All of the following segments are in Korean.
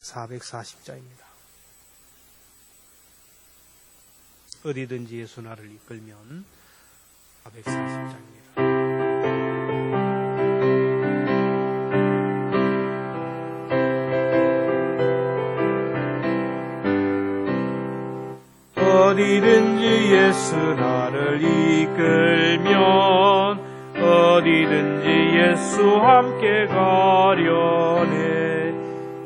440자입니다. 어디든지 예수 나를 이끌면 440자입니다. 어디든지 예수 나를 이끌면 어디든지 예수 함께 가려네.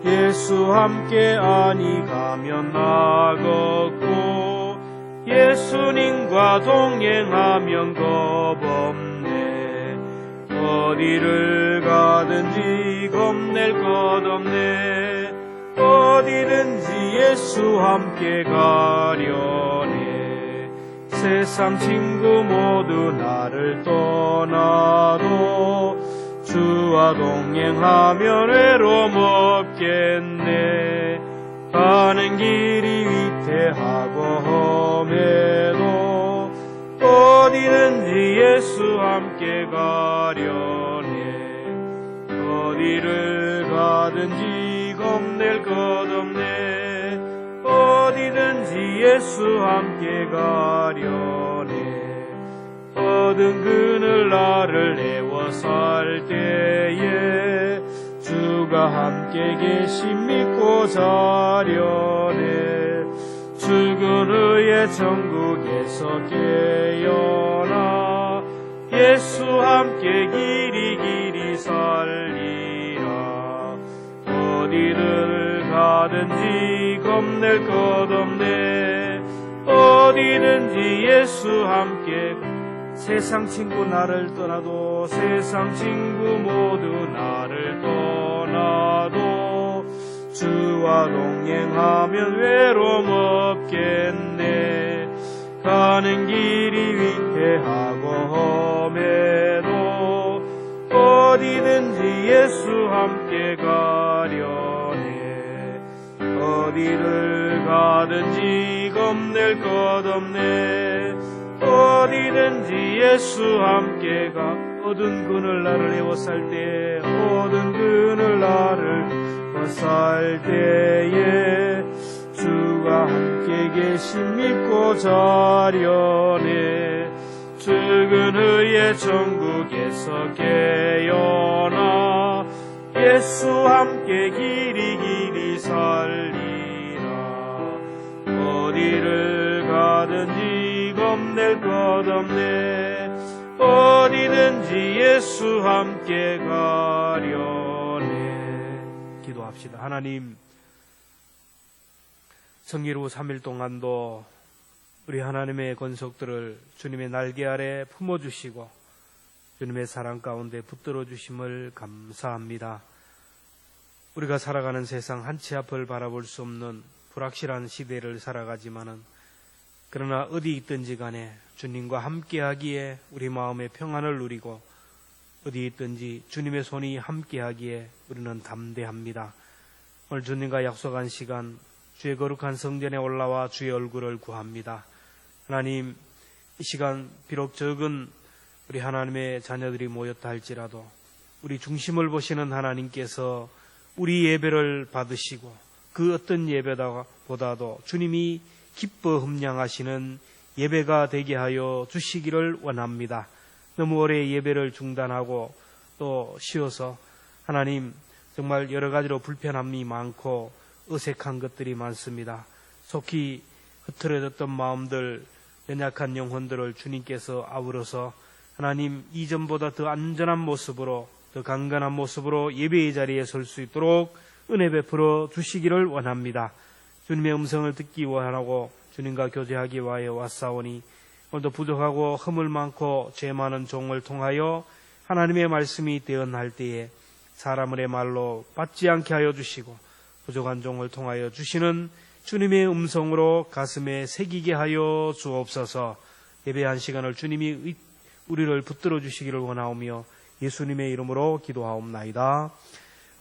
예수 함께 아니 가면 나겠고 예수님과 동행하면 겁없네. 어디를 가든지 겁낼 것 없네. 어디든지 예수 함께 가려네. 세상 친구 모두 나를 떠나도 주와 동행하면 외로움 없겠네. 가는 길이 위태하고 험해도 어디든지 예수 함께 가려네. 어디를 가든지 겁낼 것 없네. 어디든지 예수 함께 가려네. 어두운 그늘 나를 내워 살 때에 주가 함께 계심 믿고 자려네. 죽은 후에 천국에서 깨어나 예수 함께 길이 살리라. 어디를 가든지 겁낼 것 없네. 어디든지 예수 함께. 세상 친구 나를 떠나도 세상 친구 모두 나를 떠나도 주와 동행하면 외로움 없겠네. 가는 길이 위태하고 험해도 어디든지 예수 함께 가려네. 어디를 가든지 겁낼 것 없네. 어디든지 예수 함께 가. 어두운 그늘 나를 에워쌀 때에 어두운 그늘 나를 에워쌀 때에 주가 함께 계심 믿고 자려네. 죽은 후에 천국에서 깨어나 예수 함께 길이 살리라. 어디를 가든지 겁낼 것 없네. 어디든지 예수 함께 가려네. 기도합시다. 하나님, 성기로 3일 동안도 우리 하나님의 권속들을 주님의 날개 아래 품어주시고 주님의 사랑 가운데 붙들어 주심을 감사합니다. 우리가 살아가는 세상 한 치 앞을 바라볼 수 없는 불확실한 시대를 살아가지만은 그러나 어디 있든지 간에 주님과 함께하기에 우리 마음의 평안을 누리고 어디 있든지 주님의 손이 함께하기에 우리는 담대합니다. 오늘 주님과 약속한 시간 주의 거룩한 성전에 올라와 주의 얼굴을 구합니다. 하나님, 이 시간 비록 적은 우리 하나님의 자녀들이 모였다 할지라도 우리 중심을 보시는 하나님께서 우리 예배를 받으시고 그 어떤 예배보다도 주님이 기뻐 흠량하시는 예배가 되게 하여 주시기를 원합니다. 너무 오래 예배를 중단하고 또 쉬어서 하나님 정말 여러 가지로 불편함이 많고 어색한 것들이 많습니다. 속히 흐트러졌던 마음들, 연약한 영혼들을 주님께서 아우러서 하나님 이전보다 더 안전한 모습으로 더 강건한 모습으로 예배의 자리에 설 수 있도록 은혜 베풀어 주시기를 원합니다. 주님의 음성을 듣기 원하고 주님과 교제하기 위하여 왔사오니 오늘도 부족하고 허물 많고 죄 많은 종을 통하여 하나님의 말씀이 대언할 때에 사람의 말로 받지 않게 하여 주시고 부족한 종을 통하여 주시는 주님의 음성으로 가슴에 새기게 하여 주옵소서. 예배한 시간을 주님이 우리를 붙들어 주시기를 원하오며 예수님의 이름으로 기도하옵나이다.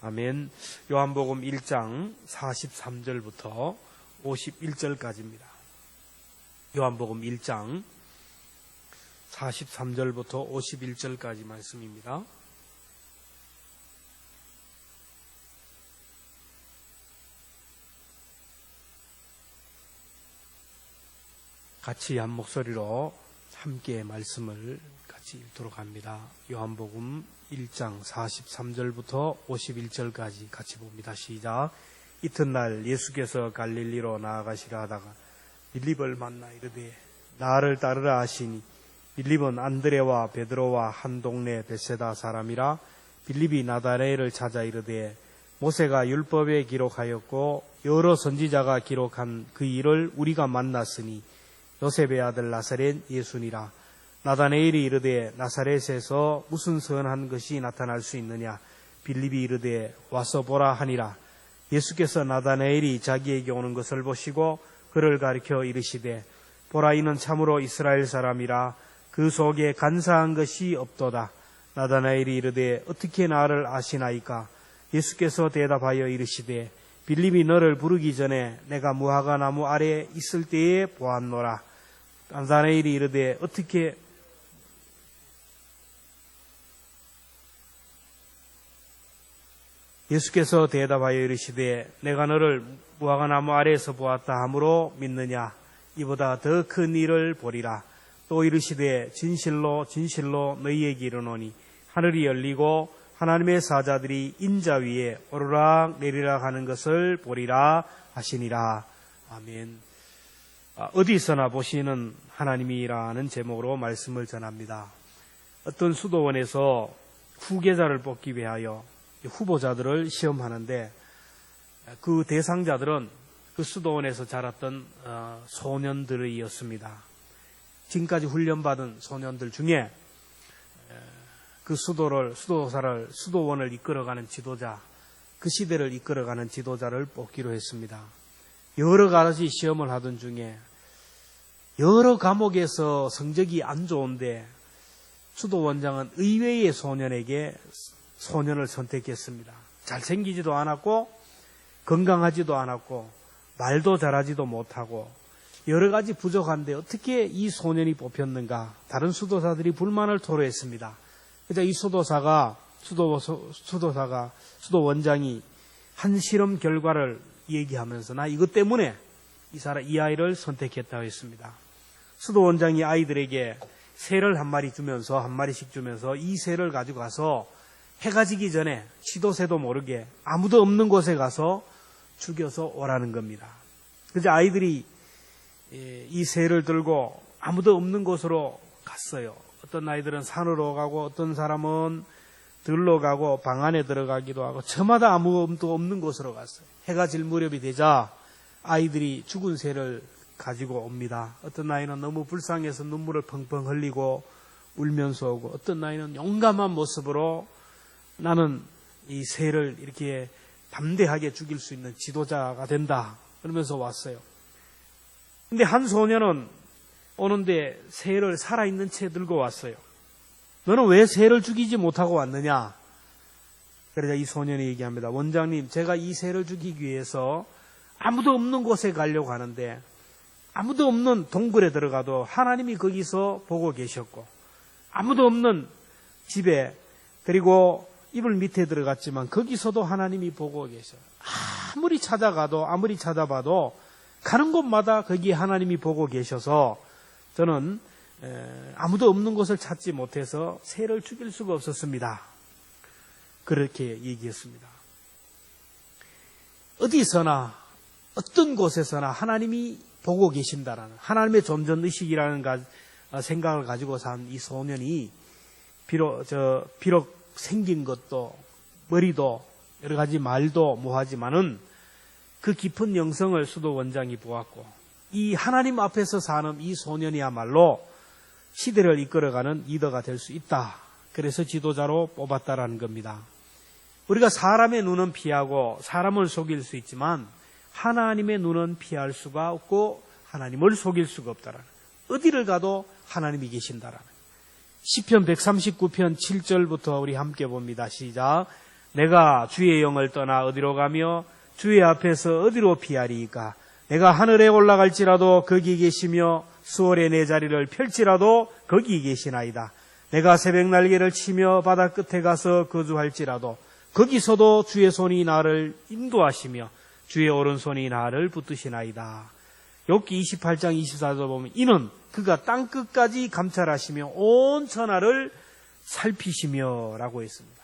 아멘. 요한복음 1장 43절부터 51절까지입니다. 요한복음 1장 43절부터 51절까지 말씀입니다. 같이 한 목소리로 함께 말씀을 같이 읽도록 합니다. 요한복음 1장 43절부터 51절까지 같이 봅니다. 시작. 이튿날 예수께서 갈릴리로 나아가시려 하다가 빌립을 만나 이르되 나를 따르라 하시니 빌립은 안드레와 베드로와 한 동네 벳세다 사람이라. 빌립이 나다나엘을 찾아 이르되 모세가 율법에 기록하였고 여러 선지자가 기록한 그 일을 우리가 만났으니 요셉의 아들 나사렛 예수니라. 나다나엘이 이르되 나사렛에서 무슨 선한 것이 나타날 수 있느냐. 빌립이 이르되 와서 보라 하니라. 예수께서 나다나엘이 자기에게 오는 것을 보시고 그를 가리켜 이르시되 보라 이는 참으로 이스라엘 사람이라. 그 속에 간사한 것이 없도다. 나다나엘이 이르되 어떻게 나를 아시나이까. 예수께서 대답하여 이르시되 빌립이 너를 부르기 전에 내가 무화과 나무 아래 있을 때에 보았노라. 나다나엘이 이르되 어떻게 예수께서 대답하여 이르시되 내가 너를 무화과 나무 아래에서 보았다 하므로 믿느냐. 이보다 더 큰 일을 보리라. 또 이르시되 진실로 진실로 너희에게 이르노니 하늘이 열리고 하나님의 사자들이 인자 위에 오르락 내리락 하는 것을 보리라 하시니라. 아멘. 어디서나 보시는 하나님이라는 제목으로 말씀을 전합니다. 어떤 수도원에서 후계자를 뽑기 위하여 후보자들을 시험하는데 그 대상자들은 그 수도원에서 자랐던 소년들이었습니다. 지금까지 훈련받은 소년들 중에 그 수도원을 이끌어가는 지도자, 그 시대를 이끌어가는 지도자를 뽑기로 했습니다. 여러 가지 시험을 하던 중에 여러 과목에서 성적이 안 좋은데 수도원장은 의외의 소년을 선택했습니다. 잘생기지도 않았고 건강하지도 않았고 말도 잘하지도 못하고 여러 가지 부족한데 어떻게 이 소년이 뽑혔는가. 다른 수도사들이 불만을 토로했습니다. 그래서 이 수도원장이 한 실험 결과를 얘기하면서 나 이것 때문에 이 아이를 선택했다고 했습니다. 수도원장이 아이들에게 새를 한 마리씩 주면서 이 새를 가지고 가서 해가 지기 전에 시도 새도 모르게 아무도 없는 곳에 가서 죽여서 오라는 겁니다. 그래서 아이들이 이 새를 들고 아무도 없는 곳으로 갔어요. 어떤 아이들은 산으로 가고 어떤 사람은 들로 가고 방 안에 들어가기도 하고 저마다 아무도 없는 곳으로 갔어요. 해가 질 무렵이 되자 아이들이 죽은 새를 가지고 옵니다. 어떤 아이는 너무 불쌍해서 눈물을 펑펑 흘리고 울면서 오고 어떤 아이는 용감한 모습으로 나는 이 새를 이렇게 담대하게 죽일 수 있는 지도자가 된다 그러면서 왔어요. 근데 한 소년은 오는데 새를 살아있는 채 들고 왔어요. 너는 왜 새를 죽이지 못하고 왔느냐? 그러자 이 소년이 얘기합니다. 원장님, 제가 이 새를 죽이기 위해서 아무도 없는 곳에 가려고 하는데 아무도 없는 동굴에 들어가도 하나님이 거기서 보고 계셨고 아무도 없는 집에 그리고 이불 밑에 들어갔지만 거기서도 하나님이 보고 계셔요. 아무리 찾아봐도 가는 곳마다 거기에 하나님이 보고 계셔서 저는 아무도 없는 곳을 찾지 못해서 새를 죽일 수가 없었습니다. 그렇게 얘기했습니다. 어디서나 어떤 곳에서나 하나님이 보고 계신다라는 하나님의 존재의식이라는 생각을 가지고 산 이 소년이 비록 생긴 것도 머리도 여러 가지 말도 뭐하지만은 그 깊은 영성을 수도원장이 보았고 이 하나님 앞에서 사는 이 소년이야말로 시대를 이끌어가는 리더가 될 수 있다. 그래서 지도자로 뽑았다라는 겁니다. 우리가 사람의 눈은 피하고 사람을 속일 수 있지만 하나님의 눈은 피할 수가 없고 하나님을 속일 수가 없다라는, 어디를 가도 하나님이 계신다라는. 시편 139편 7절부터 우리 함께 봅니다. 시작. 내가 주의 영을 떠나 어디로 가며 주의 앞에서 어디로 피하리이까. 내가 하늘에 올라갈지라도 거기 계시며 수월에 내 자리를 펼지라도 거기 계시나이다. 내가 새벽 날개를 치며 바다 끝에 가서 거주할지라도 거기서도 주의 손이 나를 인도하시며 주의 오른손이 나를 붙드시나이다. 욥기 28장 24절 보면 이는 그가 땅끝까지 감찰하시며 온 천하를 살피시며 라고 했습니다.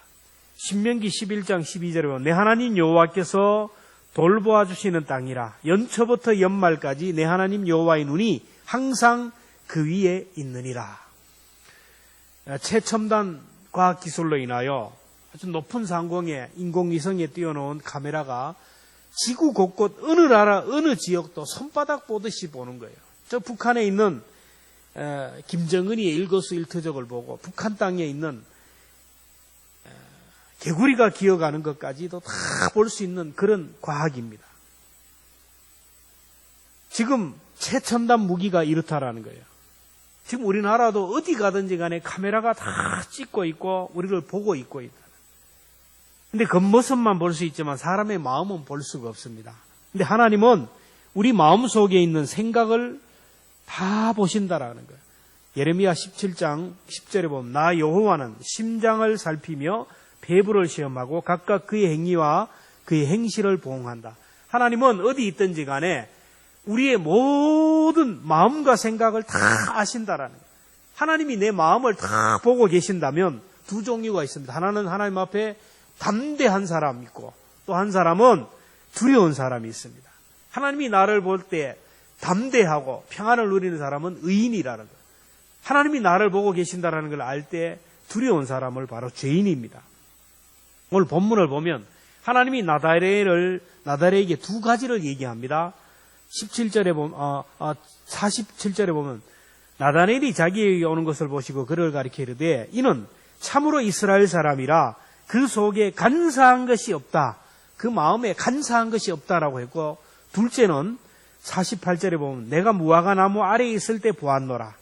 신명기 11장 12절에 보면 내 하나님 여호와께서 돌보아 주시는 땅이라 연초부터 연말까지 내 하나님 여호와의 눈이 항상 그 위에 있느니라. 최첨단 과학기술로 인하여 아주 높은 상공에 인공위성에 띄워놓은 카메라가 지구 곳곳 어느 나라 어느 지역도 손바닥 보듯이 보는 거예요. 저 북한에 있는 김정은이의 일거수일투족을 보고 북한 땅에 있는 개구리가 기어가는 것까지도 다 볼 수 있는 그런 과학입니다. 지금 최첨단 무기가 이렇다라는 거예요. 지금 우리나라도 어디 가든지 간에 카메라가 다 찍고 있고 우리를 보고 있고 있다. 근데 겉모습만 볼 수 있지만 사람의 마음은 볼 수가 없습니다. 근데 하나님은 우리 마음 속에 있는 생각을 다 보신다라는 거예요. 예레미야 17장 10절에 보면 나 여호와는 심장을 살피며 배부를 시험하고 각각 그의 행위와 그의 행실을 보응한다. 하나님은 어디 있든지 간에 우리의 모든 마음과 생각을 다 아신다라는 거예요. 하나님이 내 마음을 다 보고 계신다면 두 종류가 있습니다. 하나는 하나님 앞에 담대한 사람이 있고 또 한 사람은 두려운 사람이 있습니다. 하나님이 나를 볼 때 담대하고 평안을 누리는 사람은 의인이라는 거예요. 하나님이 나를 보고 계신다는 걸 알 때 두려운 사람을 바로 죄인입니다. 오늘 본문을 보면 하나님이 나다레에게 두 가지를 얘기합니다. 17절에 보면 47절에 보면 나다넬이 자기에게 오는 것을 보시고 그를 가리켜 이르되 이는 참으로 이스라엘 사람이라 그 속에 간사한 것이 없다. 그 마음에 간사한 것이 없다라고 했고 둘째는 48절에 보면 내가 무화과 나무 아래에 있을 때 보았노라.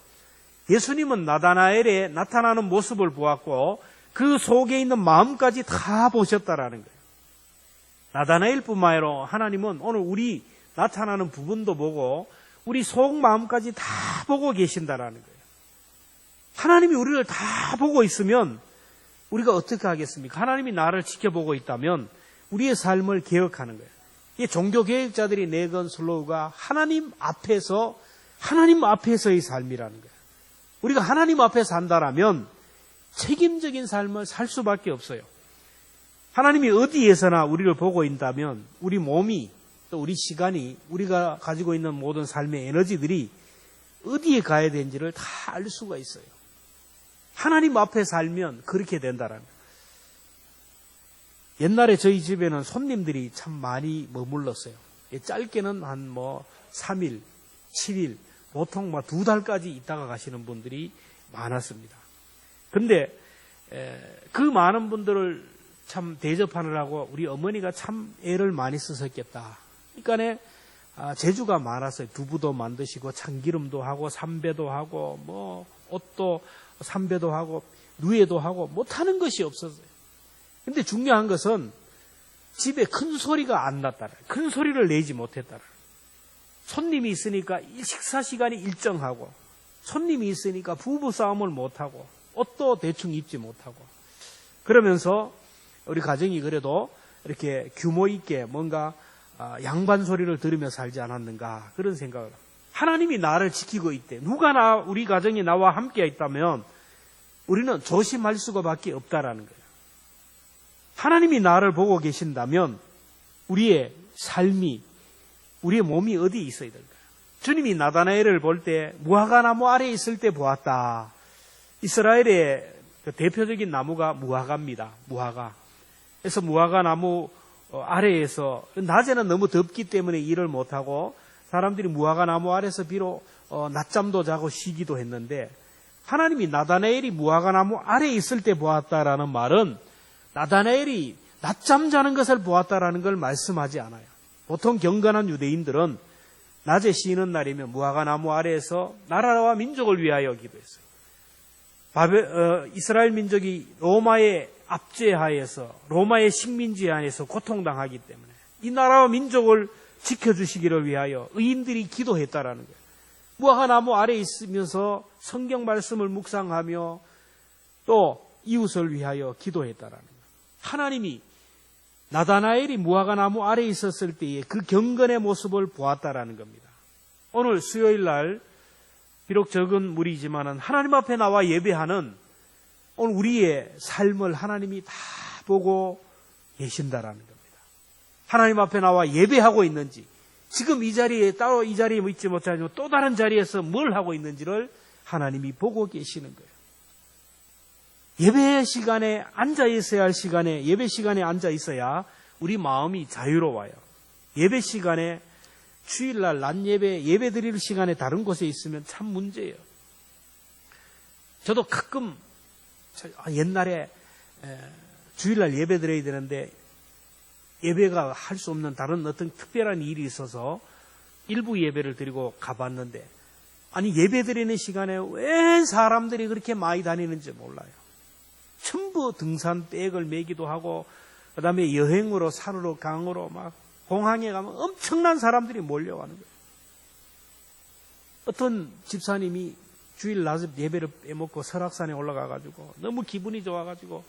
예수님은 나다나엘에 나타나는 모습을 보았고 그 속에 있는 마음까지 다 보셨다라는 거예요. 나다나엘뿐만 아니라 하나님은 오늘 우리 나타나는 부분도 보고 우리 속 마음까지 다 보고 계신다라는 거예요. 하나님이 우리를 다 보고 있으면 우리가 어떻게 하겠습니까? 하나님이 나를 지켜보고 있다면 우리의 삶을 개혁하는 거예요. 이 종교개혁자들이 내건 슬로우가 하나님 앞에서의 삶이라는 거예요. 우리가 하나님 앞에 산다라면 책임적인 삶을 살 수밖에 없어요. 하나님이 어디에서나 우리를 보고 있다면 우리 몸이 또 우리 시간이 우리가 가지고 있는 모든 삶의 에너지들이 어디에 가야 되는지를 다 알 수가 있어요. 하나님 앞에 살면 그렇게 된다라는 거예요. 옛날에 저희 집에는 손님들이 참 많이 머물렀어요. 짧게는 한 3일, 7일, 보통 2달까지 있다가 가시는 분들이 많았습니다. 근데 그 많은 분들을 참 대접하느라고 우리 어머니가 참 애를 많이 쓰셨겠다. 그러니까 재주가 많았어요. 두부도 만드시고 참기름도 하고 삼배도 하고 옷도 삼배도 하고 누에도 하고 못하는 것이 없었어요. 근데 중요한 것은 집에 큰 소리가 안 났다라. 큰 소리를 내지 못했다라. 손님이 있으니까 식사 시간이 일정하고 손님이 있으니까 부부 싸움을 못하고 옷도 대충 입지 못하고 그러면서 우리 가정이 그래도 이렇게 규모 있게 뭔가 양반 소리를 들으며 살지 않았는가 그런 생각을 합니다. 하나님이 나를 지키고 있대. 누가 우리 가정이 나와 함께 있다면 우리는 조심할 수가밖에 없다라는 거예요. 하나님이 나를 보고 계신다면 우리의 삶이 우리의 몸이 어디에 있어야 될까요? 주님이 나다나엘을 볼 때 무화과 나무 아래에 있을 때 보았다. 이스라엘의 그 대표적인 나무가 무화과입니다. 무화과. 그래서 무화과 나무 아래에서 낮에는 너무 덥기 때문에 일을 못하고 사람들이 무화과 나무 아래에서 비록 낮잠도 자고 쉬기도 했는데 하나님이 나다나엘이 무화과 나무 아래에 있을 때 보았다라는 말은 나다나엘이 낮잠 자는 것을 보았다라는 걸 말씀하지 않아요. 보통 경건한 유대인들은 낮에 쉬는 날이면 무화과 나무 아래에서 나라와 민족을 위하여 기도했어요. 이스라엘 민족이 로마의 압제하에서 로마의 식민지 안에서 고통당하기 때문에 이 나라와 민족을 지켜주시기를 위하여 의인들이 기도했다라는 거예요. 무화과 나무 아래에 있으면서 성경 말씀을 묵상하며 또 이웃을 위하여 기도했다라는 거예요. 하나님이 나다나엘이 무화과 나무 아래에 있었을 때의 그 경건의 모습을 보았다라는 겁니다. 오늘 수요일 날 비록 적은 무리지만은 하나님 앞에 나와 예배하는 오늘 우리의 삶을 하나님이 다 보고 계신다라는 겁니다. 하나님 앞에 나와 예배하고 있는지, 지금 이 자리에 따로 이 자리에 있지 못하지만 또 다른 자리에서 뭘 하고 있는지를 하나님이 보고 계시는 거예요. 예배 시간에 앉아 있어야 할 시간에, 예배 시간에 앉아 있어야 우리 마음이 자유로워요. 예배 시간에 주일날 낮 예배 드릴 시간에 다른 곳에 있으면 참 문제예요. 저도 가끔 옛날에 주일날 예배 드려야 되는데 예배가 할 수 없는 다른 어떤 특별한 일이 있어서 일부 예배를 드리고 가봤는데, 아니 예배 드리는 시간에 왜 사람들이 그렇게 많이 다니는지 몰라요. 전부 등산 백을 메기도 하고, 그 다음에 여행으로 산으로 강으로 막 공항에 가면 엄청난 사람들이 몰려가는 거예요. 어떤 집사님이 주일 낮에 예배를 빼먹고 설악산에 올라가가지고 너무 기분이 좋아가지고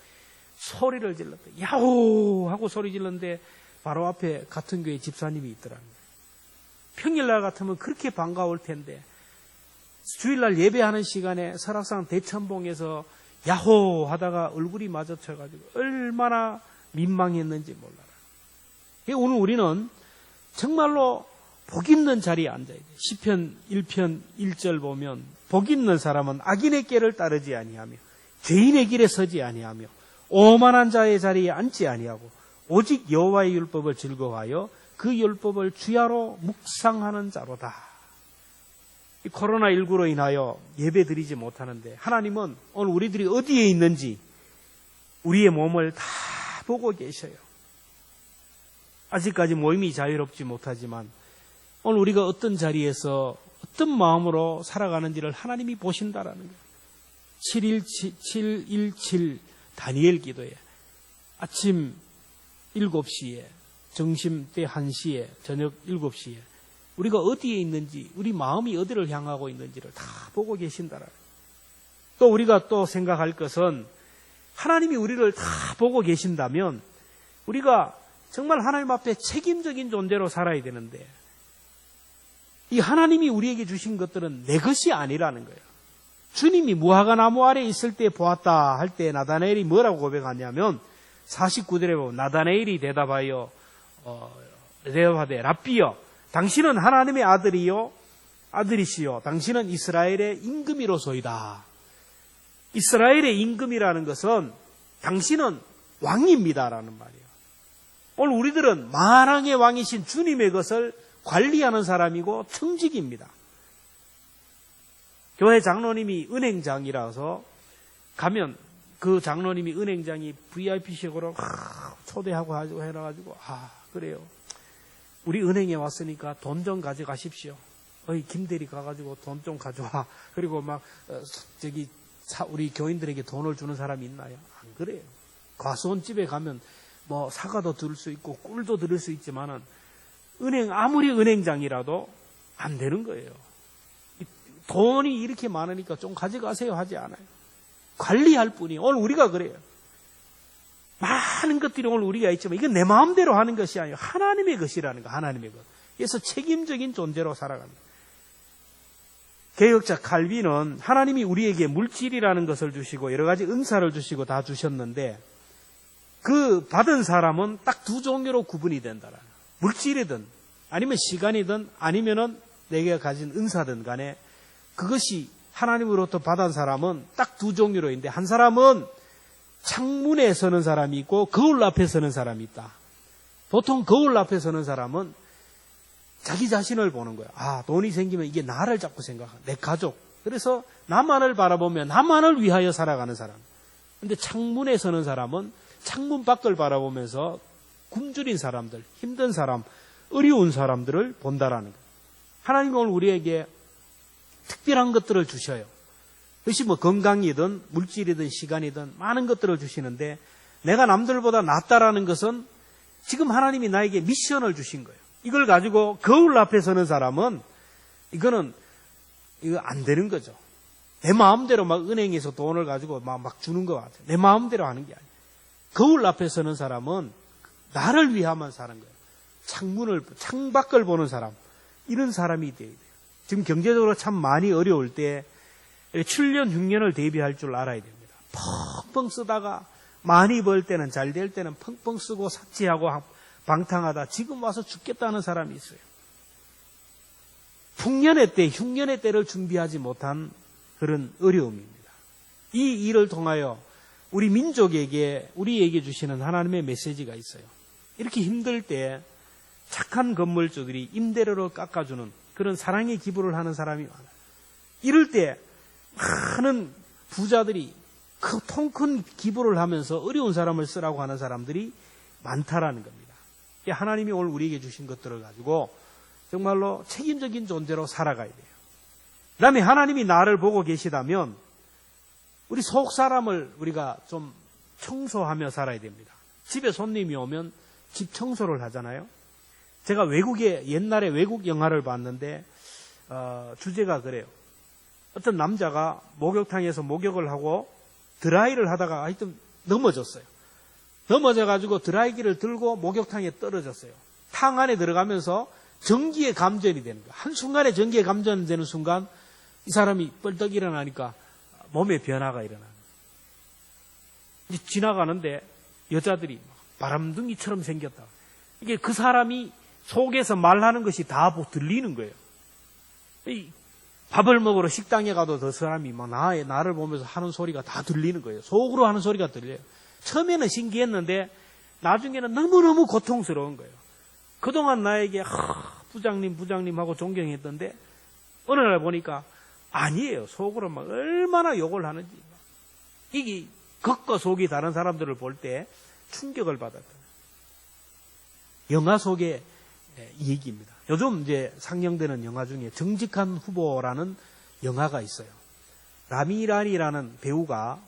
소리를 질렀대. 야호! 하고 소리 질렀는데 바로 앞에 같은 교회 집사님이 있더라는 거예요. 평일날 같으면 그렇게 반가울 텐데 주일날 예배하는 시간에 설악산 대천봉에서 야호! 하다가 얼굴이 마주쳐가지고 얼마나 민망했는지 몰라라. 오늘 우리는 정말로 복 있는 자리에 앉아야 돼요. 시편 1편 1절 보면 복 있는 사람은 악인의 길을 따르지 아니하며 죄인의 길에 서지 아니하며 오만한 자의 자리에 앉지 아니하고 오직 여호와의 율법을 즐거워하여 그 율법을 주야로 묵상하는 자로다. 이 코로나19로 인하여 예배 드리지 못하는데 하나님은 오늘 우리들이 어디에 있는지 우리의 몸을 다 보고 계셔요. 아직까지 모임이 자유롭지 못하지만 오늘 우리가 어떤 자리에서 어떤 마음으로 살아가는지를 하나님이 보신다라는 거예요. 717 다니엘 기도에 아침 7시에, 점심 때 1시에, 저녁 7시에 우리가 어디에 있는지, 우리 마음이 어디를 향하고 있는지를 다 보고 계신다라는 거예요. 또 우리가 또 생각할 것은 하나님이 우리를 다 보고 계신다면 우리가 정말 하나님 앞에 책임적인 존재로 살아야 되는데 이 하나님이 우리에게 주신 것들은 내 것이 아니라는 거예요. 주님이 무화과 나무 아래 있을 때 보았다 할 때 나다나엘이 뭐라고 고백하냐면 49절에 보면 나다나엘이 대답하여 대답하되 랍비여 당신은 하나님의 아들이시요 당신은 이스라엘의 임금이로소이다. 이스라엘의 임금이라는 것은 당신은 왕입니다라는 말이에요. 오늘 우리들은 만왕의 왕이신 주님의 것을 관리하는 사람이고 청직입니다. 교회 장로님이 은행장이라서 가면 그 장로님이 은행장이 VIP식으로 초대하고 해놔가지고 그래요. 우리 은행에 왔으니까 돈 좀 가져가십시오. 김대리 가가지고 돈 좀 가져와. 그리고 막 우리 교인들에게 돈을 주는 사람이 있나요? 안 그래요. 과수원집에 가면 뭐 사과도 들을 수 있고 꿀도 들을 수 있지만은 아무리 은행장이라도 안 되는 거예요. 돈이 이렇게 많으니까 좀 가져가세요 하지 않아요. 관리할 뿐이. 오늘 우리가 그래요. 많은 것들이 오늘 우리가 있지만 이건 내 마음대로 하는 것이 아니고 하나님의 것이라는 거, 하나님의 것. 그래서 책임적인 존재로 살아갑니다. 개혁자 칼빈은 하나님이 우리에게 물질이라는 것을 주시고 여러 가지 은사를 주시고 다 주셨는데 그 받은 사람은 딱 두 종류로 구분이 된다라는 거예요. 물질이든 아니면 시간이든 아니면은 내가 가진 은사든 간에 그것이 하나님으로부터 받은 사람은 딱 두 종류로 있는데 한 사람은 창문에 서는 사람이 있고 거울 앞에 서는 사람이 있다. 보통 거울 앞에 서는 사람은 자기 자신을 보는 거야. 돈이 생기면 이게 나를 자꾸 생각하고 내 가족. 그래서 나만을 바라보며 나만을 위하여 살아가는 사람. 근데 창문에 서는 사람은 창문 밖을 바라보면서 굶주린 사람들, 힘든 사람, 어려운 사람들을 본다라는 거예요. 하나님은 오늘 우리에게 특별한 것들을 주셔요. 그것이 뭐 건강이든 물질이든 시간이든 많은 것들을 주시는데 내가 남들보다 낫다라는 것은 지금 하나님이 나에게 미션을 주신 거예요. 이걸 가지고 거울 앞에 서는 사람은 이거 안 되는 거죠. 내 마음대로 막 은행에서 돈을 가지고 막 주는 것 같아요. 내 마음대로 하는 게 아니에요. 거울 앞에 서는 사람은 나를 위하만 사는 거예요. 창밖을 보는 사람, 이런 사람이 되어야 돼요. 지금 경제적으로 참 많이 어려울 때 7년, 6년을 대비할 줄 알아야 됩니다. 펑펑 쓰다가 많이 벌 때는, 잘 될 때는 펑펑 쓰고 삭제하고 방탕하다 지금 와서 죽겠다는 사람이 있어요. 풍년의 때, 흉년의 때를 준비하지 못한 그런 어려움입니다. 이 일을 통하여 우리 민족에게, 우리에게 주시는 하나님의 메시지가 있어요. 이렇게 힘들 때 착한 건물주들이 임대료를 깎아주는 그런 사랑의 기부를 하는 사람이 많아요. 이럴 때 많은 부자들이 통 큰 기부를 하면서 어려운 사람을 쓰라고 하는 사람들이 많다라는 겁니다. 하나님이 오늘 우리에게 주신 것들을 가지고 정말로 책임적인 존재로 살아가야 돼요. 그 다음에 하나님이 나를 보고 계시다면 우리 속 사람을 우리가 좀 청소하며 살아야 됩니다. 집에 손님이 오면 집 청소를 하잖아요. 제가 옛날에 외국 영화를 봤는데 주제가 그래요. 어떤 남자가 목욕탕에서 목욕을 하고 드라이를 하다가 하여튼 넘어졌어요. 넘어져가지고 드라이기를 들고 목욕탕에 떨어졌어요. 탕 안에 들어가면서 전기에 감전이 되는 거예요. 한순간에 전기에 감전되는 순간 이 사람이 뻘떡 일어나니까 몸에 변화가 일어나는 거예요. 지나가는데 여자들이 바람둥이처럼 생겼다. 이게 그 사람이 속에서 말하는 것이 다 들리는 거예요. 밥을 먹으러 식당에 가도 그 사람이 나를 보면서 하는 소리가 다 들리는 거예요. 속으로 하는 소리가 들려요. 처음에는 신기했는데 나중에는 너무너무 고통스러운 거예요. 그동안 나에게 부장님 하고 존경했던데 어느 날 보니까 아니에요. 속으로 막 얼마나 욕을 하는지. 이게 겉과 속이 다른 사람들을 볼 때 충격을 받았다. 영화 속의 얘기입니다. 요즘 이제 상영되는 영화 중에 정직한 후보라는 영화가 있어요. 라미란이라는 배우가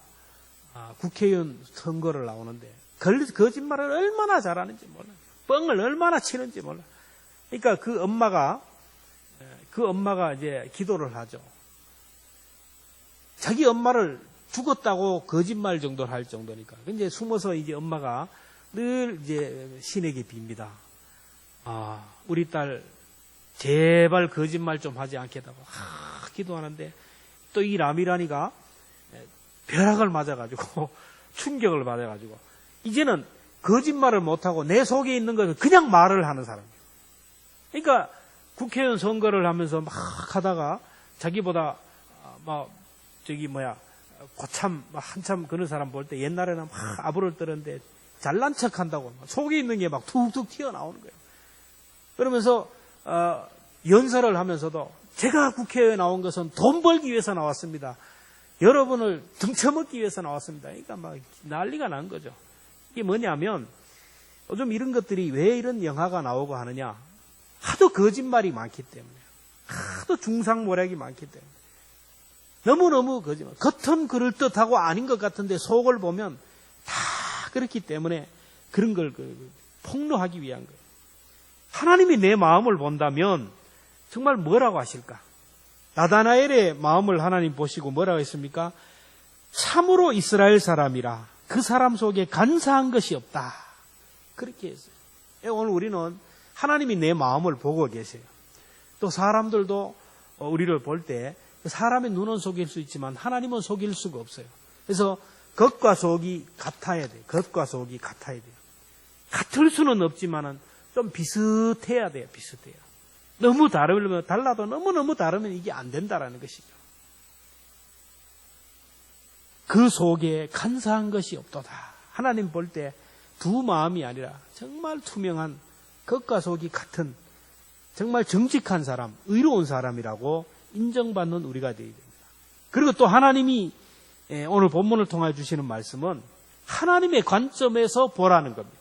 국회의원 선거를 나오는데 거짓말을 얼마나 잘하는지 몰라요. 뻥을 얼마나 치는지 몰라요. 그러니까 그 엄마가 이제 기도를 하죠. 자기 엄마를 죽었다고 거짓말 정도를 할 정도니까. 이제 숨어서 이제 엄마가 늘 이제 신에게 빕니다. 우리 딸 제발 거짓말 좀 하지 않겠다고 기도하는데 또 이 라미란이가 벼락을 맞아가지고 충격을 받아가지고 이제는 거짓말을 못하고 내 속에 있는 것을 그냥 말을 하는 사람이에요. 그러니까 국회의원 선거를 하면서 막 하다가 자기보다 고참 한참 그런 사람 볼 때 옛날에는 막 아부를 떨었는데 잘난 척한다고 속에 있는 게 막 툭툭 튀어나오는 거예요. 그러면서 연설을 하면서도 제가 국회에 나온 것은 돈 벌기 위해서 나왔습니다. 여러분을 등쳐먹기 위해서 나왔습니다. 그러니까 막 난리가 난 거죠. 이게 뭐냐면 요즘 이런 것들이 왜 이런 영화가 나오고 하느냐. 하도 거짓말이 많기 때문에. 하도 중상모략이 많기 때문에. 너무너무 거짓말. 겉은 그럴듯하고 아닌 것 같은데 속을 보면 다 그렇기 때문에 그런 걸 폭로하기 위한 거예요. 하나님이 내 마음을 본다면 정말 뭐라고 하실까? 나다나엘의 마음을 하나님 보시고 뭐라고 했습니까? 참으로 이스라엘 사람이라 그 사람 속에 간사한 것이 없다. 그렇게 했어요. 오늘 우리는 하나님이 내 마음을 보고 계세요. 또 사람들도 우리를 볼 때 사람의 눈은 속일 수 있지만 하나님은 속일 수가 없어요. 그래서 겉과 속이 같아야 돼요. 겉과 속이 같아야 돼요. 같을 수는 없지만은 좀 비슷해야 돼요. 비슷해요. 너무 달라도 너무너무 다르면 이게 안 된다라는 것이죠. 그 속에 간사한 것이 없도다. 하나님 볼 때 두 마음이 아니라 정말 투명한 겉과 속이 같은 정말 정직한 사람, 의로운 사람이라고 인정받는 우리가 되어야 됩니다. 그리고 또 하나님이 오늘 본문을 통해 주시는 말씀은 하나님의 관점에서 보라는 겁니다.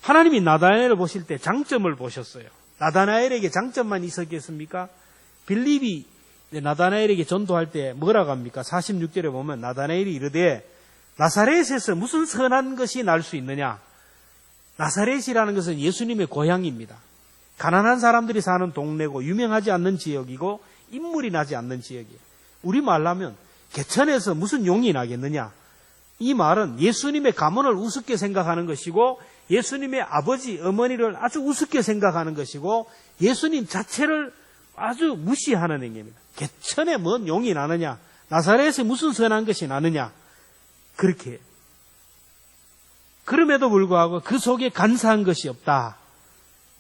하나님이 나다나엘을 보실 때 장점을 보셨어요. 나다나엘에게 장점만 있었겠습니까? 빌립이 나다나엘에게 전도할 때 뭐라고 합니까? 46절에 보면 나다나엘이 이르되 나사렛에서 무슨 선한 것이 날 수 있느냐? 나사렛이라는 것은 예수님의 고향입니다. 가난한 사람들이 사는 동네고 유명하지 않는 지역이고 인물이 나지 않는 지역이에요. 우리 말로 하면 개천에서 무슨 용이 나겠느냐? 이 말은 예수님의 가문을 우습게 생각하는 것이고 예수님의 아버지, 어머니를 아주 우습게 생각하는 것이고 예수님 자체를 아주 무시하는 행위입니다. 개천에 뭔 용이 나느냐, 나사렛에 무슨 선한 것이 나느냐, 그렇게 해요. 그럼에도 불구하고 그 속에 간사한 것이 없다.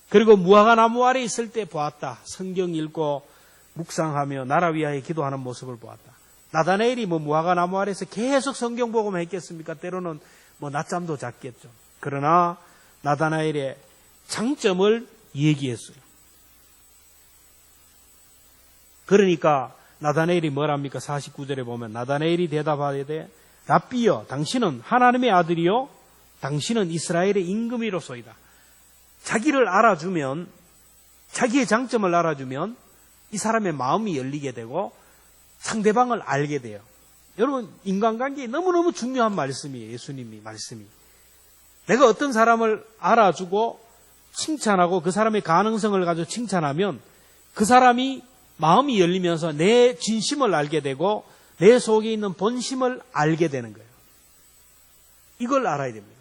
그리고 무화과 나무 아래 있을 때 보았다. 성경 읽고 묵상하며 나라 위하여 기도하는 모습을 보았다. 나다나엘이 무화과 나무 아래에서 계속 성경 보고만 했겠습니까? 때로는 낮잠도 잤겠죠. 그러나 나다나엘의 장점을 얘기했어요. 그러니까 나다나엘이 뭐랍니까? 49절에 보면 나다나엘이 대답하되 랍비여, 당신은 하나님의 아들이요 당신은 이스라엘의 임금이로소이다. 자기를 알아주면, 자기의 장점을 알아주면 이 사람의 마음이 열리게 되고 상대방을 알게 돼요. 여러분, 인간관계에 너무너무 중요한 말씀이에요. 예수님이 말씀이. 내가 어떤 사람을 알아주고 칭찬하고 그 사람의 가능성을 가지고 칭찬하면 그 사람이 마음이 열리면서 내 진심을 알게 되고 내 속에 있는 본심을 알게 되는 거예요. 이걸 알아야 됩니다.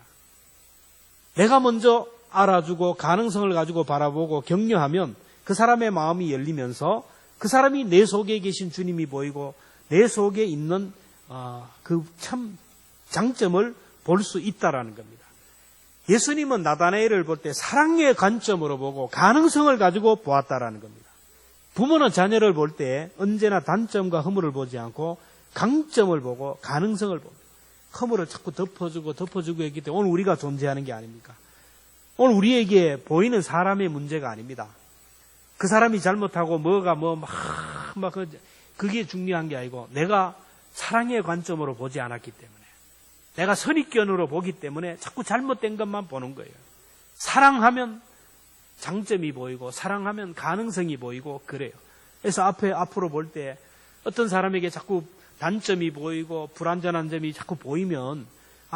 내가 먼저 알아주고 가능성을 가지고 바라보고 격려하면 그 사람의 마음이 열리면서 그 사람이 내 속에 계신 주님이 보이고 내 속에 있는 그 참 장점을 볼 수 있다라는 겁니다. 예수님은 나다나엘을 볼 때 사랑의 관점으로 보고 가능성을 가지고 보았다라는 겁니다. 부모는 자녀를 볼 때 언제나 단점과 허물을 보지 않고 강점을 보고 가능성을 봅니다. 허물을 자꾸 덮어주고 했기 때문에 오늘 우리가 존재하는 게 아닙니까? 오늘 우리에게 보이는 사람의 문제가 아닙니다. 그 사람이 잘못하고 그게 중요한 게 아니고 내가 사랑의 관점으로 보지 않았기 때문에 내가 선입견으로 보기 때문에 자꾸 잘못된 것만 보는 거예요. 사랑하면 장점이 보이고 사랑하면 가능성이 보이고 그래요. 그래서 앞으로 볼 때 어떤 사람에게 자꾸 단점이 보이고 불완전한 점이 자꾸 보이면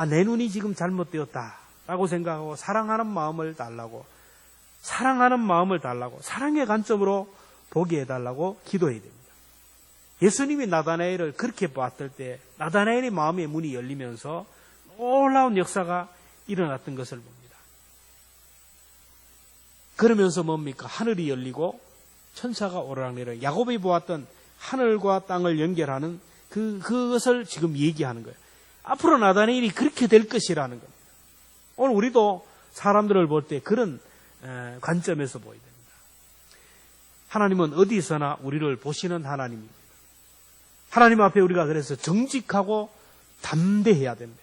내 눈이 지금 잘못되었다라고 생각하고 사랑하는 마음을 달라고 사랑의 관점으로 보게 해달라고 기도해야 됩니다. 예수님이 나다나엘을 그렇게 봤을 때 나다나엘의 마음의 문이 열리면서 놀라운 역사가 일어났던 것을 봅니다. 그러면서 뭡니까? 하늘이 열리고 천사가 오르락내리락 야곱이 보았던 하늘과 땅을 연결하는 그것을 지금 얘기하는 거예요. 앞으로 나다나엘이 그렇게 될 것이라는 겁니다. 오늘 우리도 사람들을 볼 때 그런 관점에서 보여야 됩니다. 하나님은 어디서나 우리를 보시는 하나님입니다. 하나님 앞에 우리가 그래서 정직하고 담대해야 됩니다.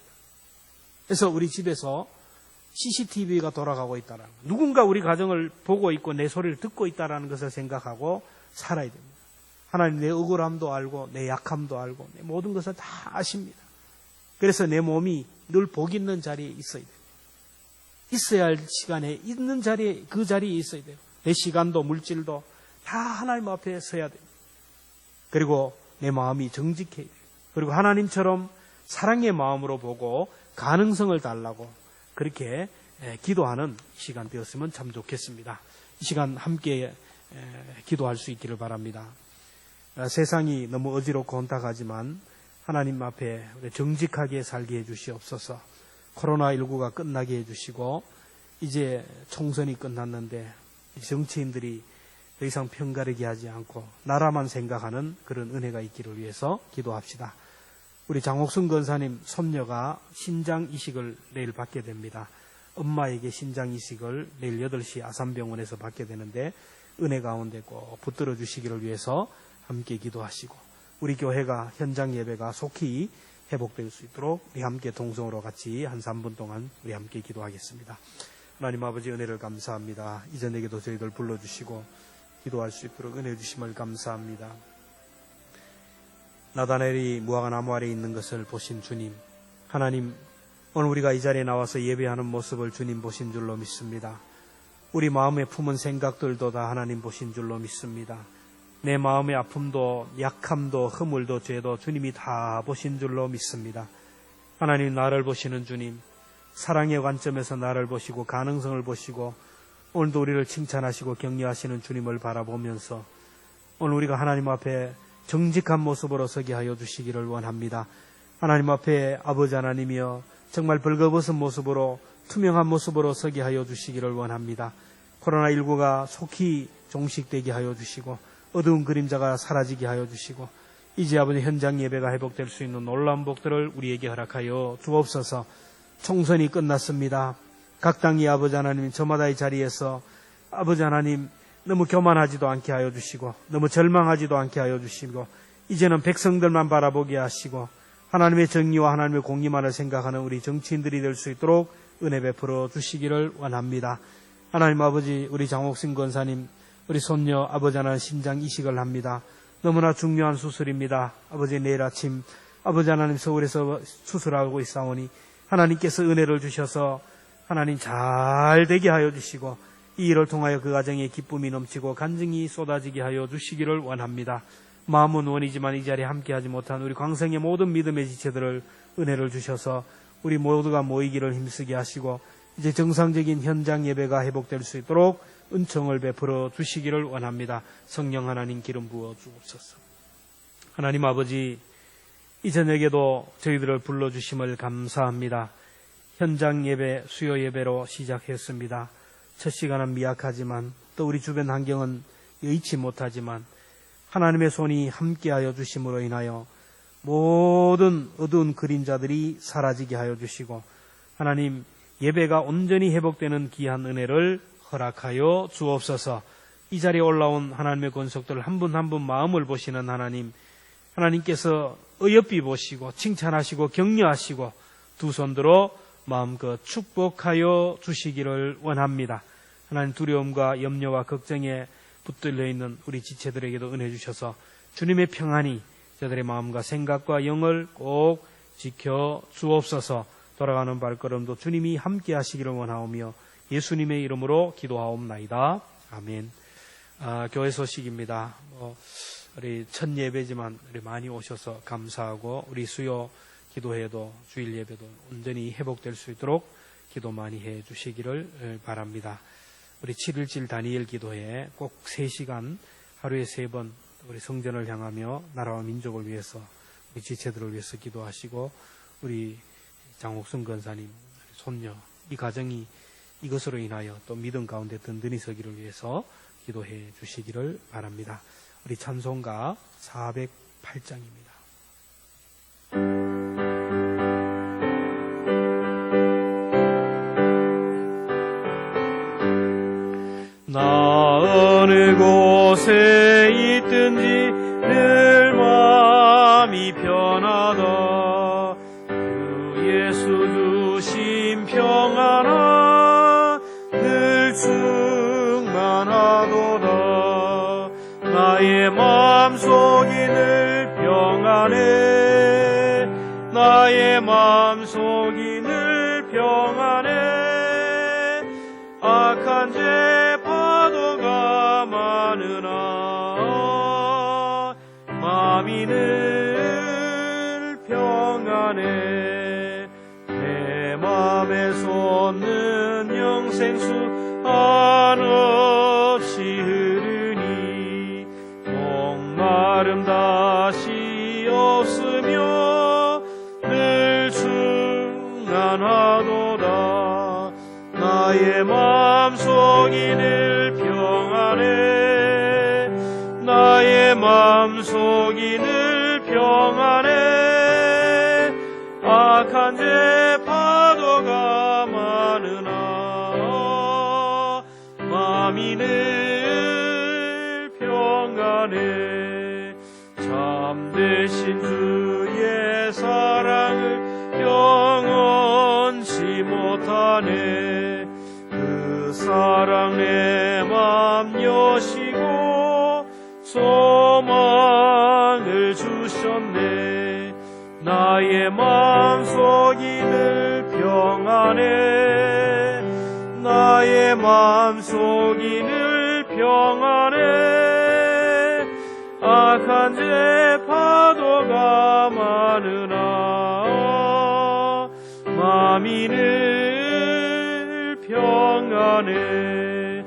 그래서 우리 집에서 CCTV가 돌아가고 있다는 것, 누군가 우리 가정을 보고 있고 내 소리를 듣고 있다는 것을 생각하고 살아야 됩니다. 하나님 내 억울함도 알고 내 약함도 알고 내 모든 것을 다 아십니다. 그래서 내 몸이 늘 복 있는 자리에 있어야 돼요. 있어야 할 시간에 있는 자리에 그 자리에 있어야 돼요. 내 시간도 물질도 다 하나님 앞에 서야 돼요. 그리고 내 마음이 정직해야 돼요. 그리고 하나님처럼 사랑의 마음으로 보고 가능성을 달라고 그렇게 기도하는 시간 되었으면 참 좋겠습니다. 이 시간 함께 기도할 수 있기를 바랍니다. 세상이 너무 어지럽고 혼탁하지만 하나님 앞에 정직하게 살게 해주시옵소서. 코로나19가 끝나게 해주시고 이제 총선이 끝났는데 정치인들이 더 이상 편가르기 하지 않고 나라만 생각하는 그런 은혜가 있기를 위해서 기도합시다. 우리 장옥순 권사님 손녀가 신장 이식을 내일 받게 됩니다. 엄마에게 신장 이식을 내일 8시 아산병원에서 받게 되는데 은혜 가운데 꼭 붙들어 주시기를 위해서 함께 기도하시고 우리 교회가 현장 예배가 속히 회복될 수 있도록 우리 함께 동성으로 같이 한 3분 동안 우리 함께 기도하겠습니다. 하나님 아버지 은혜를 감사합니다. 이전에게도 저희들 불러주시고 기도할 수 있도록 은혜 주심을 감사합니다. 나다나엘이 무화과 나무 아래에 있는 것을 보신 주님, 하나님 오늘 우리가 이 자리에 나와서 예배하는 모습을 주님 보신 줄로 믿습니다. 우리 마음에 품은 생각들도 다 하나님 보신 줄로 믿습니다. 내 마음의 아픔도 약함도 허물도 죄도 주님이 다 보신 줄로 믿습니다. 하나님 나를 보시는 주님, 사랑의 관점에서 나를 보시고 가능성을 보시고 오늘도 우리를 칭찬하시고 격려하시는 주님을 바라보면서 오늘 우리가 하나님 앞에 정직한 모습으로 서게 하여 주시기를 원합니다. 하나님 앞에 아버지 하나님이여 정말 벌거벗은 모습으로 투명한 모습으로 서게 하여 주시기를 원합니다. 코로나19가 속히 종식되게 하여 주시고 어두운 그림자가 사라지게 하여 주시고 이제 아버지 현장 예배가 회복될 수 있는 놀라운 복들을 우리에게 허락하여 주옵소서. 총선이 끝났습니다. 각 당이 아버지 하나님 저마다의 자리에서 아버지 하나님 너무 교만하지도 않게 하여 주시고 너무 절망하지도 않게 하여 주시고 이제는 백성들만 바라보게 하시고 하나님의 정의와 하나님의 공의만을 생각하는 우리 정치인들이 될 수 있도록 은혜 베풀어 주시기를 원합니다. 하나님 아버지, 우리 장옥승 권사님, 우리 손녀 아버지 하나님 신장 이식을 합니다. 너무나 중요한 수술입니다. 아버지 내일 아침 아버지 하나님 서울에서 수술하고 있사오니 하나님께서 은혜를 주셔서 하나님 잘 되게 하여 주시고 이 일을 통하여 그 가정에 기쁨이 넘치고 간증이 쏟아지게 하여 주시기를 원합니다. 마음은 원이지만 이 자리에 함께하지 못한 우리 광성의 모든 믿음의 지체들을 은혜를 주셔서 우리 모두가 모이기를 힘쓰게 하시고 이제 정상적인 현장 예배가 회복될 수 있도록 은총을 베풀어 주시기를 원합니다. 성령 하나님 기름 부어 주옵소서. 하나님 아버지, 이 저녁에도 저희들을 불러주심을 감사합니다. 현장 예배, 수요 예배로 시작했습니다. 첫 시간은 미약하지만 또 우리 주변 환경은 여의치 못하지만 하나님의 손이 함께하여 주심으로 인하여 모든 어두운 그림자들이 사라지게 하여 주시고 하나님 예배가 온전히 회복되는 귀한 은혜를 허락하여 주옵소서. 이 자리에 올라온 하나님의 권속들 한 분 한 분 마음을 보시는 하나님, 하나님께서 어여삐 보시고 칭찬하시고 격려하시고 두 손들어 마음껏 축복하여 주시기를 원합니다. 하나님 두려움과 염려와 걱정에 붙들려 있는 우리 지체들에게도 은혜 주셔서 주님의 평안이 저들의 마음과 생각과 영을 꼭 지켜 주옵소서. 돌아가는 발걸음도 주님이 함께 하시기를 원하오며 예수님의 이름으로 기도하옵나이다. 아멘. 교회 소식입니다. 우리 첫 예배지만 우리 많이 오셔서 감사하고 우리 수요 기도회도 주일 예배도 온전히 회복될 수 있도록 기도 많이 해 주시기를 바랍니다. 우리 7.17 다니엘 기도회 꼭 3시간 하루에 3번 우리 성전을 향하며 나라와 민족을 위해서 우리 지체들을 위해서 기도하시고 우리 장옥순 권사님 손녀 이 가정이 이것으로 인하여 또 믿음 가운데 든든히 서기를 위해서 기도해 주시기를 바랍니다. 우리 찬송가 408장입니다. 나 어느 곳에 있든지 늘 마음이 편하다. 그 예수 주신 평안아 늘 충만하도다. 나의 마음속이 늘 평안해. 나의 마음속이 늘 평안해. 악한 죄 파도가 많으나 마음이 늘 평안해. 내 맘에 솟는 영생수 한없이 흐르니 목마름 다시 없으며 늘 충만하도다. 나의 마음속이 늘 평안해. 나의 마음속이 늘 평안해. 악한 죄 파도가 많으나 마음이 늘 평안해. 참되신 주의 사랑을 영원치 못하네. 그 사랑 내 맘 여시고 소망을 주셨네. 나의 마음속이 늘 평안해. 나의 마음속이 늘 평안해. 악한 죄 파도가 많으나 마음이 늘 평안해.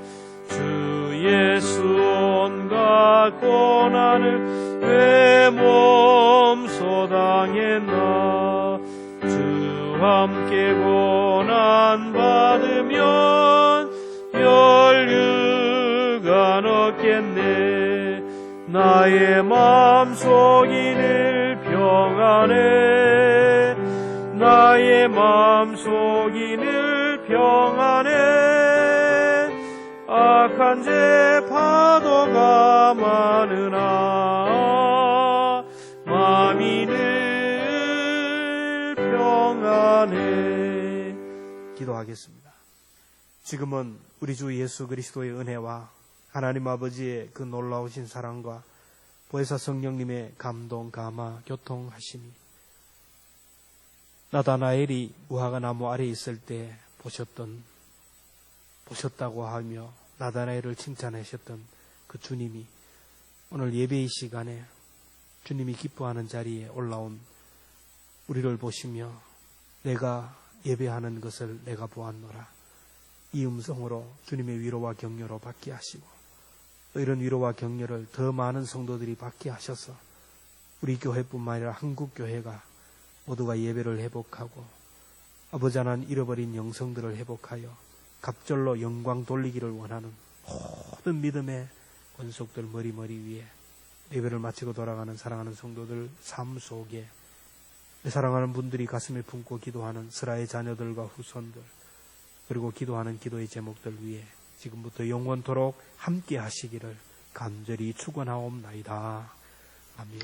주 예수 온갖 고난을 왜 몸소 당했나. 주 함께 고난 받으면 멸류관 없겠네. 나의 마음속이 늘 평안해. 나의 마음속이 늘 평안해. 악한 죄 파도가 많으나 마음이 늘 평안해. 기도하겠습니다. 지금은 우리 주 예수 그리스도의 은혜와 하나님 아버지의 그 놀라우신 사랑과 보혜사 성령님의 감동, 감화, 교통하심이 나다나엘이 무화과 나무 아래에 있을 때 보셨다고 하며 나다나엘을 칭찬하셨던 그 주님이 오늘 예배의 시간에 주님이 기뻐하는 자리에 올라온 우리를 보시며 내가 예배하는 것을 내가 보았노라. 이 음성으로 주님의 위로와 격려로 받게 하시고 또 이런 위로와 격려를 더 많은 성도들이 받게 하셔서 우리 교회뿐만 아니라 한국교회가 모두가 예배를 회복하고 아버지 하나님 잃어버린 영성들을 회복하여 갑절로 영광 돌리기를 원하는 모든 믿음의 권속들 머리 위에 예배를 마치고 돌아가는 사랑하는 성도들 삶 속에 사랑하는 분들이 가슴에 품고 기도하는 스라의 자녀들과 후손들 그리고 기도하는 기도의 제목들 위에 지금부터 영원토록 함께 하시기를 간절히 축원하옵나이다. 아멘.